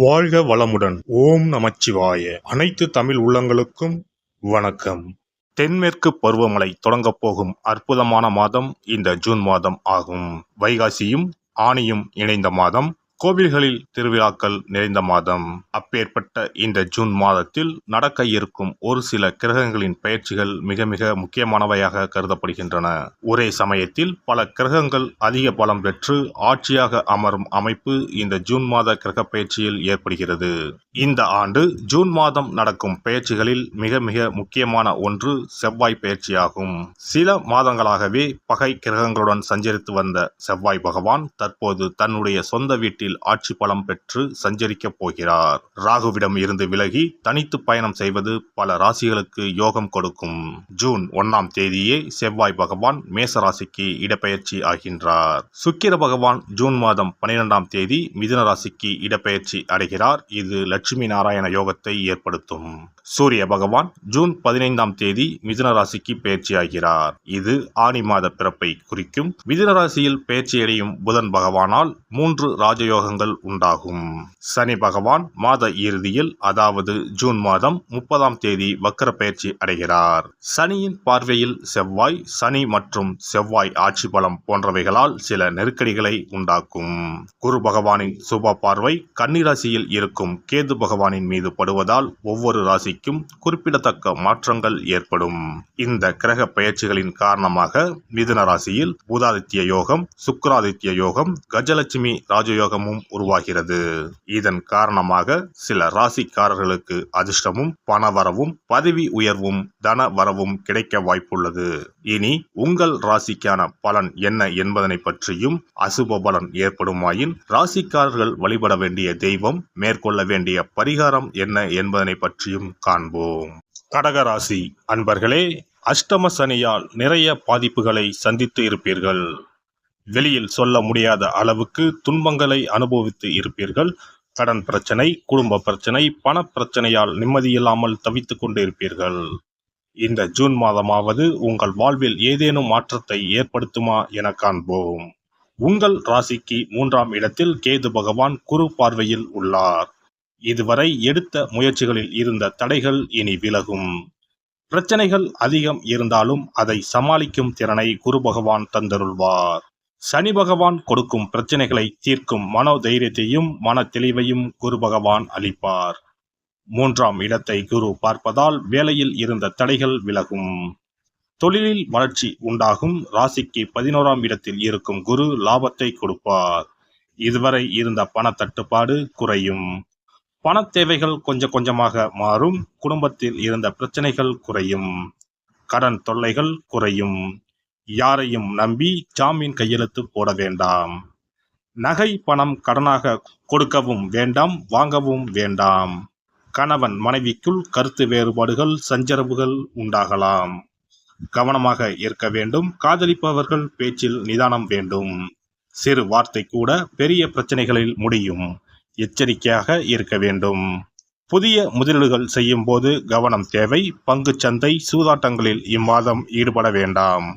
வாழ்க வளமுடன். ஓம் நமச்சிவாய. அனைத்து தமிழ் உள்ளங்களுக்கும் வணக்கம். தென்மேற்கு பருவமழை தொடங்கப் போகும் அற்புதமான மாதம் இந்த ஜூன் மாதம் ஆகும். வைகாசியும் ஆனியும் இணைந்த மாதம், கோவில்களில் திருவிழாக்கள் நிறைந்த மாதம். அப்பேற்பட்ட இந்த ஜூன் மாதத்தில் நடக்க இருக்கும் ஒரு சில கிரகங்களின் பெயர்ச்சிகள் மிக மிக முக்கியமானவையாக கருதப்படுகின்றன. ஒரே சமயத்தில் பல கிரகங்கள் அதிக பலம் பெற்று ஆட்சியாக அமரும் அமைப்பு இந்த ஜூன் மாத கிரக பெயர்ச்சியில் ஏற்படுகிறது. இந்த ஆண்டு ஜூன் மாதம் நடக்கும் பெயர்ச்சிகளில் மிக மிக முக்கியமான ஒன்று செவ்வாய் பெயர்ச்சியாகும். சில மாதங்களாகவே பகை கிரகங்களுடன் சஞ்சரித்து வந்த செவ்வாய் பகவான் தற்போது தன்னுடைய சொந்த வீட்டில் ஆட்சி பலம் பெற்று சஞ்சரிக்கப் போகிறார். ராகுவிடம் இருந்து விலகி தனித்து பயணம் செய்வது பல ராசிகளுக்கு யோகம் கொடுக்கும். ஜூன் 1ஆம் தேதியே செவ்வாய் பகவான் மேச ராசிக்கு இடப்பெயர்ச்சி ஆகின்றார். சுக்கிர பகவான் ஜூன் மாதம் 12ஆம் தேதி மிதுன ராசிக்கு இடப்பெயர்ச்சி அடைகிறார். இது லட்சுமி நாராயண யோகத்தை ஏற்படுத்தும். சூரிய பகவான் ஜூன் 15ஆம் தேதி மிதுன ராசிக்கு பெயர்ச்சியாகிறார். இது ஆனி மாத பிறப்பை குறிக்கும். மிதுன ராசியில் பெயர்ச்சியடையும் புதன் பகவானால் 3 ராஜயோகங்கள் உண்டாகும். சனி பகவான் மாத இறுதியில், அதாவது ஜூன் மாதம் 30ஆம் தேதி வக்கர பெயர்ச்சி அடைகிறார். சனியின் பார்வையில் செவ்வாய், சனி மற்றும் செவ்வாய் ஆட்சி பலம் போன்றவைகளால் சில நெருக்கடிகளை உண்டாக்கும். குரு பகவானின் சுப பார்வை கன்னிராசியில் இருக்கும் கேது பகவானின் மீது படுவதால் ஒவ்வொரு ராசிக்கும் குறிப்பிடத்தக்க மாற்றங்கள் ஏற்படும். இந்த கிரக பெயர்ச்சிகளின் காரணமாக மிதுன ராசியில் புதாதித்ய யோகம், சுக்கிராதித்ய யோகம், கஜலட்சுமி ராஜயோகமும் உருவாகிறது. இதன் காரணமாக சில ராசிக்காரர்களுக்கு அதிர்ஷ்டமும் பணவரவும் பதவி உயர்வும் தன வரவும் கிடைக்க வாய்ப்புள்ளது. இனி உங்கள் ராசிக்கான பலன் என்ன என்பதனை பற்றியும், அசுப பலன் ஏற்படுமாயின் ராசிக்காரர்கள் வழிபட வேண்டிய தெய்வம், மேற்கொள்ள வேண்டிய பரிகாரம் என்ன என்பதனை பற்றியும் காண்போம். கடகராசி அன்பர்களே, அஷ்டம சனியால் நிறைய பாதிப்புகளை சந்தித்து இருப்பீர்கள். வெளியில் சொல்ல முடியாத அளவுக்கு துன்பங்களை அனுபவித்து இருப்பீர்கள். கடன் பிரச்சனை, குடும்ப பிரச்சனை, பண பிரச்சனையால் நிம்மதியில்லாமல் தவித்துக் கொண்டு இருப்பீர்கள். இந்த ஜூன் மாதமாவது உங்கள் வாழ்வில் ஏதேனும் மாற்றத்தை ஏற்படுத்துமா என காண்போம். உங்கள் ராசிக்கு 3ஆம் இடத்தில் கேது பகவான் குரு பார்வையில் உள்ளார். இதுவரை எடுத்த முயற்சிகளில் இருந்த தடைகள் இனி விலகும். பிரச்சனைகள் அதிகம் இருந்தாலும் அதை சமாளிக்கும் திறனை குரு பகவான் தந்தருள்வார். சனி பகவான் கொடுக்கும் பிரச்சனைகளை தீர்க்கும் மனோதைரியத்தையும் மன தெளிவையும் குரு பகவான் அளிப்பார். 3ஆம் இடத்தை குரு பார்ப்பதால் வேலையில் இருந்த தடைகள் விலகும். தொழிலில் வளர்ச்சி உண்டாகும். ராசிக்கு 11ஆம் இடத்தில் இருக்கும் குரு லாபத்தை கொடுப்பார். இதுவரை இருந்த பண தட்டுப்பாடு குறையும். பண தேவைகள் கொஞ்சம் கொஞ்சமாக மாறும். குடும்பத்தில் இருந்த பிரச்சனைகள் குறையும். கடன் தொல்லைகள் குறையும். யாரையும் நம்பி ஜாமீன் கையெழுத்து போட வேண்டாம். நகை பணம் கடனாக கொடுக்கவும் வேண்டாம், வாங்கவும் வேண்டாம். கணவன் மனைவிக்குள் கருத்து வேறுபாடுகள், சஞ்சரவுகள் உண்டாகலாம். கவனமாக இருக்க வேண்டும். காதலிப்பவர்கள் பேச்சில் நிதானம் வேண்டும். சிறு வார்த்தை கூட பெரிய பிரச்சனைகளில் முடியும். எச்சரிக்கையாக இருக்க வேண்டும். புதிய முதலீடுகள் செய்யும் போது கவனம் தேவை. பங்கு சந்தை, சூதாட்டங்களில் இம்மாதம் ஈடுபட வேண்டாம்.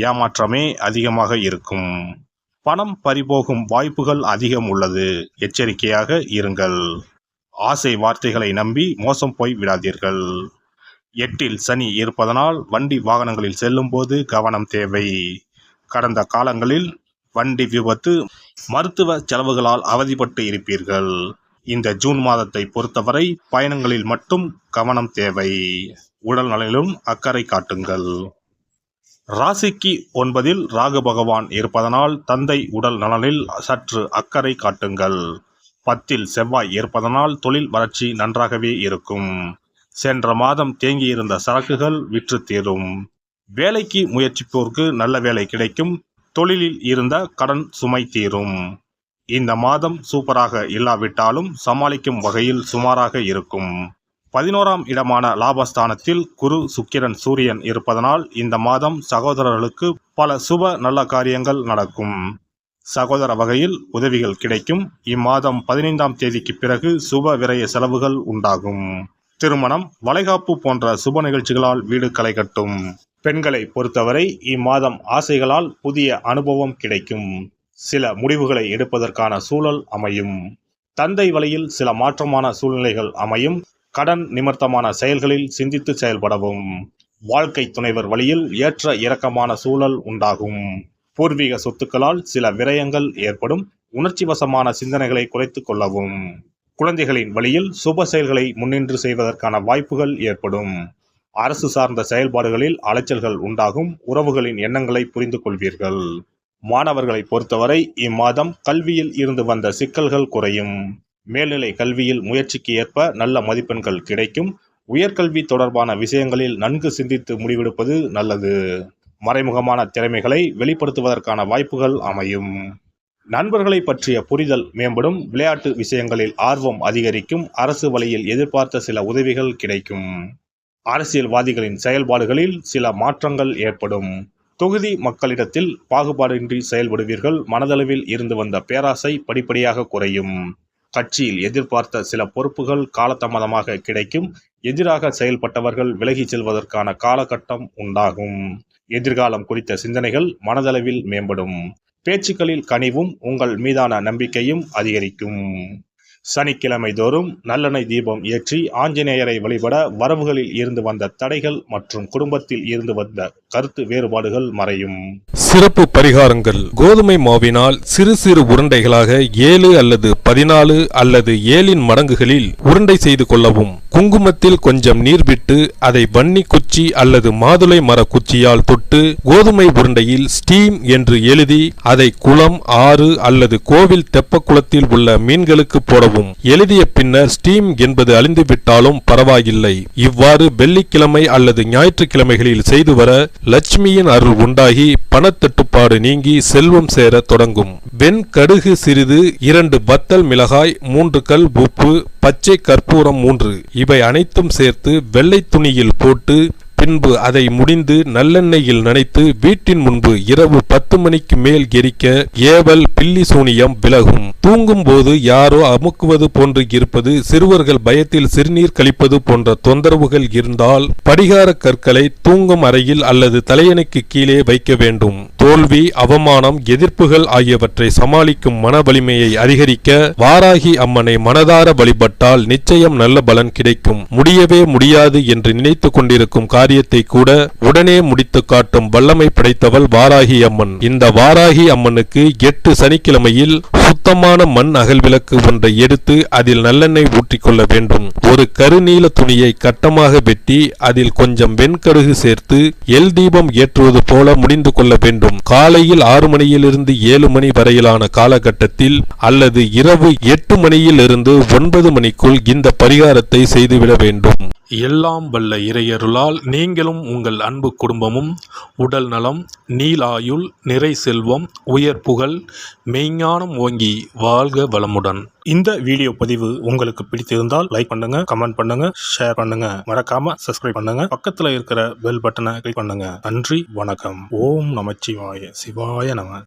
ஏமாற்றமே அதிகமாக இருக்கும். பணம் பறிபோகும் வாய்ப்புகள் அதிகம் உள்ளது. எச்சரிக்கையாக இருங்கள். ஆசை வார்த்தைகளை நம்பி மோசம் போய் விடாதீர்கள். 8இல் சனி இருப்பதனால் வண்டி வாகனங்களில் செல்லும் போது கவனம் தேவை. கடந்த காலங்களில் வண்டி விபத்து, மருத்துவ செலவுகளால் அவதிப்பட்டு இருப்பீர்கள். இந்த ஜூன் மாதத்தை பொறுத்தவரை பயணங்களில் மட்டும் கவனம் தேவை. உடல் நலனிலும் அக்கறை காட்டுங்கள். ராசிக்கு 9இல் ராகு பகவான் இருப்பதனால் தந்தை உடல் நலனில் சற்று அக்கறை காட்டுங்கள். 10இல் செவ்வாய் இருப்பதனால் தொழில் வளர்ச்சி நன்றாகவே இருக்கும். சென்ற மாதம் தேங்கியிருந்த சரக்குகள் விற்று தீரும். வேலைக்கு முயற்சிப்போருக்கு நல்ல வேலை கிடைக்கும். தொழிலில் இருந்த கடன் சுமை தீரும். இந்த மாதம் சூப்பராக இல்லாவிட்டாலும் சமாளிக்கும் வகையில் சுமாராக இருக்கும். 11ஆம் இடமான லாபஸ்தானத்தில் குரு, சுக்கிரன், சூரியன் இருப்பதனால் இந்த மாதம் சகோதரர்களுக்கு பல சுப நல்ல காரியங்கள் நடக்கும். சகோதர வகையில் உதவிகள் கிடைக்கும். இம்மாதம் 15ஆம் தேதிக்கு பிறகு சுப விரய செலவுகள் உண்டாகும். திருமணம், வளைகாப்பு போன்ற சுப நிகழ்ச்சிகளால் வீடு களை கட்டும். பெண்களை பொறுத்தவரை இம்மாதம் ஆசைகளால் புதிய அனுபவம் கிடைக்கும். சில முடிவுகளை எடுப்பதற்கான சூழல் அமையும். தந்தை வழியில் சில மாற்றமான சூழ்நிலைகள் அமையும். கடன் நிமித்தமான செயல்களில் சிந்தித்து செயல்படவும். வாழ்க்கை துணைவர் வழியில் ஏற்ற இறக்கமான சூழல் உண்டாகும். பூர்வீக சொத்துக்களால் சில விரயங்கள் ஏற்படும். உணர்ச்சி வசமான சிந்தனைகளை குறைத்துக் கொள்ளவும். குழந்தைகளின் வழியில் சுப செயல்களை முன்னின்று செய்வதற்கான வாய்ப்புகள் ஏற்படும். அரசு சார்ந்த செயல்பாடுகளில் அலைச்சல்கள் உண்டாகும். உறவுகளின் எண்ணங்களை புரிந்து கொள்வீர்கள். மாணவர்களை பொறுத்தவரை இம்மாதம் கல்வியில் இருந்து வந்த சிக்கல்கள் குறையும். மேல்நிலை கல்வியில் முயற்சிக்கு ஏற்ப நல்ல மதிப்பெண்கள் கிடைக்கும். உயர்கல்வி தொடர்பான விஷயங்களில் நன்கு சிந்தித்து முடிவெடுப்பது நல்லது. மறைமுகமான திறமைகளை வெளிப்படுத்துவதற்கான வாய்ப்புகள் அமையும். நண்பர்களை பற்றிய புரிதல் மேம்படும். விளையாட்டு விஷயங்களில் ஆர்வம் அதிகரிக்கும். அரசு வழியில் எதிர்பார்த்த சில உதவிகள் கிடைக்கும். அரசியல்வாதிகளின் செயல்பாடுகளில் சில மாற்றங்கள் ஏற்படும். தொகுதி மக்களிடத்தில் பாகுபாடின்றி செயல்படுவீர்கள். மனதளவில் இருந்து வந்த பேராசை படிப்படியாக குறையும். கட்சியில் எதிர்பார்த்த சில பொறுப்புகள் காலதாமதமாக கிடைக்கும். எதிராக செயல்பட்டவர்கள் விலகிச் செல்வதற்கான காலகட்டம் உண்டாகும். எதிர்காலம் குறித்த சிந்தனைகள் மனதளவில் மேம்படும். பேச்சுக்களில் கனிவும் உங்கள் மீதான நம்பிக்கையும் அதிகரிக்கும். சனிக்கிழமை தோறும் நல்லெண்ணெய் தீபம் ஏற்றி ஆஞ்சநேயரை வழிபட வரவுகளில் இருந்து வந்த தடைகள் மற்றும் குடும்பத்தில் இருந்து வந்த கருத்து வேறுபாடுகள் மறையும். சிறப்பு பரிகாரங்கள். கோதுமை மாவினால் சிறு சிறு உருண்டைகளாக 7 அல்லது 14 அல்லது 7 மடங்குகளில் உருண்டை செய்து கொள்ளவும். குங்குமத்தில் கொஞ்சம் நீர் விட்டு அதை வன்னி குச்சி அல்லது மாதுளை மர குச்சியால் தொட்டு கோதுமை உருண்டையில் ஸ்டீம் என்று எழுதி அதை குளம், ஆறு அல்லது கோவில் தெப்பக்குளத்தில் உள்ள மீன்களுக்கு போடவும். எழுதிய பின்னர் ஸ்டீம் என்பது அழிந்துவிட்டாலும் பரவாயில்லை. இவ்வாறு வெள்ளிக்கிழமை அல்லது ஞாயிற்றுக்கிழமைகளில் செய்து வர லட்சுமியின் அருள் உண்டாகி பணத்தட்டுப்பாடு நீங்கி செல்வம் சேர தொடங்கும். வெண்கடுகு சிறிது, 2 வத்தல் மிளகாய், 3 கல் உப்பு, பச்சை கற்பூரம் 3 இவை அனைத்தும் சேர்த்து வெள்ளை துணியில் போட்டு பின்பு அதை முடிந்து நல்லெண்ணெயில் நனைத்து வீட்டின் முன்பு இரவு 10 மணிக்கு மேல் எரிக்க ஏவல், பில்லி சூனியம் விலகும். தூங்கும் போது யாரோ அமுக்குவது போன்று இருப்பது, சிறுவர்கள் பயத்தில் சிறுநீர் கழிப்பது போன்ற தொந்தரவுகள் இருந்தால் படிகார கற்களை தூங்கும் அறையில் அல்லது தலையணைக்கு கீழே வைக்க வேண்டும். தோல்வி, அவமானம், எதிர்ப்புகள் ஆகியவற்றை சமாளிக்கும் மன வலிமையை அதிகரிக்க வாராகி அம்மனை மனதார வழிபட்டால் நிச்சயம் நல்ல பலன் கிடைக்கும். முடியவே முடியாது என்று நினைத்து கொண்டிருக்கும் காரியத்தை கூட உடனே முடித்து காட்டும் வல்லமை படைத்தவள் வாராகி அம்மன். இந்த வாராகி அம்மனுக்கு 8 சனிக்கிழமையில் சுத்தமான மண் அகல் விளக்கு ஒன்றை எடுத்து அதில் நல்லெண்ணெய் ஊற்றிக்கொள்ள வேண்டும். ஒரு கருநீல துணியை கட்டமாக வெட்டி அதில் கொஞ்சம் வெண்கடுகு சேர்த்து எல் தீபம் ஏற்றுவது போல முடிந்து கொள்ள வேண்டும். காலையில் 6 மணியிலிருந்து 7 மணி வரையிலான காலகட்டத்தில் அல்லது இரவு 8 மணியிலிருந்து 9 மணிக்குள் இந்த பரிகாரத்தை செய்துவிட வேண்டும். எல்லாம் வல்ல இறையருளால் நீங்களும் உங்கள் அன்பு குடும்பமும் உடல் நலம், நீலாயுள், நிறை செல்வம், உயர் புகழ், மெய்ஞானம் ஓங்கி வாழ்க வளமுடன். இந்த வீடியோ பதிவு உங்களுக்கு பிடித்திருந்தால் லைக் பண்ணுங்க, கமெண்ட் பண்ணுங்க, ஷேர் பண்ணுங்க, மறக்காம சப்ஸ்கிரைப் பண்ணுங்க, பக்கத்துல இருக்கிற பெல் பட்டனை கிளிக் பண்ணுங்க. நன்றி, வணக்கம். ஓம் நமச்சிவாய. சிவாய நம.